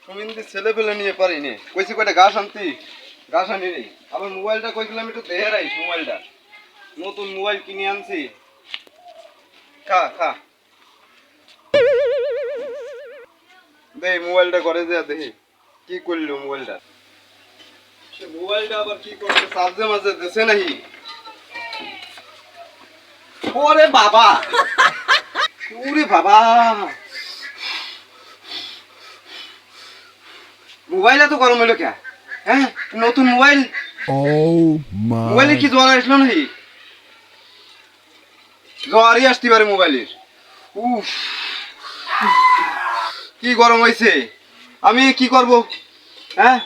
সুমিন্দি ছেলে পেলে নিয়ে পারিনি কইছি কয়টা ঘাস আনতি ঘাস আনি নি আবার মোবাইলটা কইছিলাম একটু দেহে রাইস মোবাইলটা নতুন মোবাইল কিনে আনছি খা খা দে মোবাইলটা করে দেয়া দেখি কি করলো মোবাইলটা সে মোবাইলটা আবার কি করছে চার্জে মাঝে দেছে নাকি ওরে বাবা ওরে বাবা মোবাইল এত গরম হলো কে হ্যাঁ নতুন মোবাইল মোবাইলে কি জ্বর আসলো নাকি জ্বরই আসতে পারে মোবাইলের উফ কি গরম হয়েছে আমি কি করব হ্যাঁ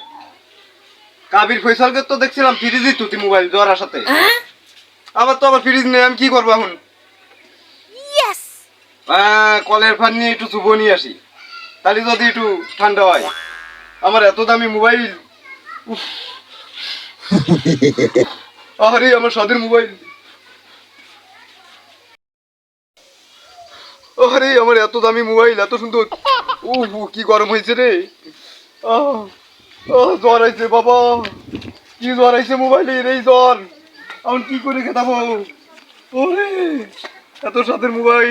কাবির ফয়সালকে তো দেখছিলাম ফ্রিজই তুই মোবাইল জ্বর আসাতে আবার তো আবার ফ্রিজ নেই আমি কি করবো এখন কলের ফান নিয়ে একটু চুবো নিয়ে আসি তাহলে যদি একটু ঠান্ডা হয় আমার এত দামি মোবাইল আরে আমার সাদের মোবাইল আরে আমার এত দামি মোবাইল এত সুন্দর কি গরম হয়েছে রে জ্বর আইছে বাবা কি জ্বর আইছে মোবাইলের এই জ্বর এখন কি করে খেতাবো ওরে এত সাদের মোবাইল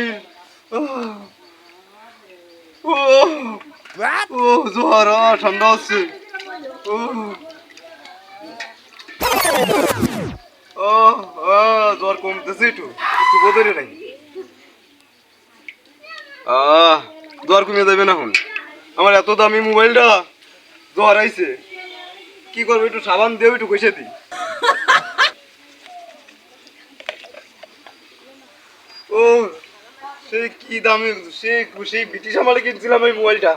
ও জ্বর ঠান্ডা হচ্ছে জ্বর কমতেছে একটু বোধরে নাই জ্বর কমে যাবে না এখন আমার এত দামি মোবাইলটা জ্বর আইছে কি করবো একটু সাবান দেও একটু কষে দিই ও সেই কি দামি সেই ব্রিটিশ আমলে কিনছিলাম এই মোবাইলটা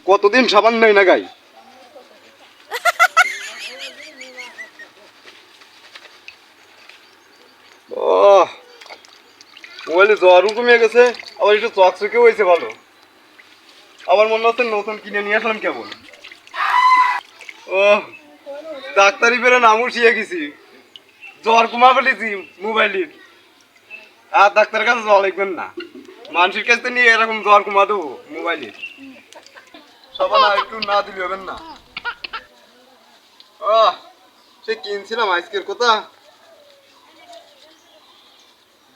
কতদিন সাবান নাই না গাই মোবাইলে জ্বরও কমে গেছে আবার একটু চকচকেও হয়েছে ভালো আবার মনে হচ্ছে নতুন কিনে নিয়ে আসলাম কেমন ও ডাক্তারি পেরে নামও শিখে গেছি জ্বর কমা ফেলেছি মোবাইলের আর ডাক্তারের কাছে যাওয়া লাগবেন না মানুষের কাছে নিয়ে এরকম জ্বর কমা দেবো মোবাইলের সবাই না একটু না দিলে হবেন না সে কিনছিলাম আজকের কথা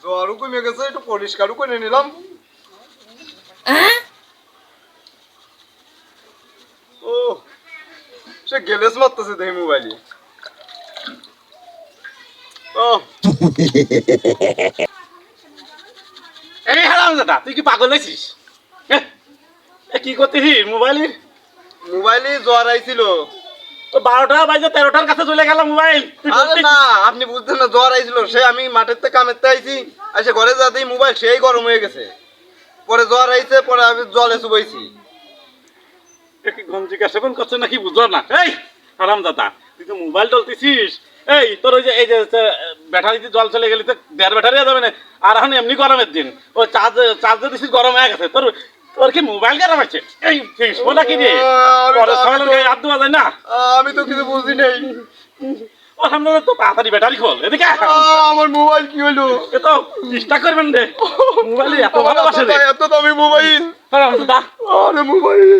জ্বরও কমে গেছে একটু পরিষ্কারও করে নিলাম ও সে গেলেস মারতেছে দেখি মোবাইলে এই হারামজাদা তুই কি পাগল হয়েছিস কি করতেছিস মোবাইলে জ্বর আইছিল 12টা বাজে 13টার কাছে চলে গেল মোবাইল না আপনি বুঝতেন না জ্বর আইছিল সে আমি মাঠের থেকে কামের থেকে আইছি এসে ঘরে যাতেই মোবাইল সেই গরম হয়ে গেছে পরে জ্বর আইছে পরে আমি জলে চুবাইছি গঞ্জি কাশন করছে নাকি বুঝলো না এই হারামজাদা তুই তো মোবাইল চলতেছিস এই তোর ওই যে এই যে ব্যাটারিতে জল চলে গেলে তো 1.5 ব্যাটারি যাবে না আর এখন এমনি গরমের দিন ও চার্জ দিছিস গরম হয়ে গেছে তোর কি মোবাইল গরম আছে এই শোনা কি রে হাত দেওয়া যায় না আমি তো কিছু বুঝি নাই ও সামনে তো তাড়াতাড়ি ব্যাটারি খোল এদিকে আমার মোবাইল কি হলো এ তো চেষ্টা করবেন রে মোবাইল এত ভালোবাসে এত দামি মোবাইল হারামজাদা আরে মোবাইল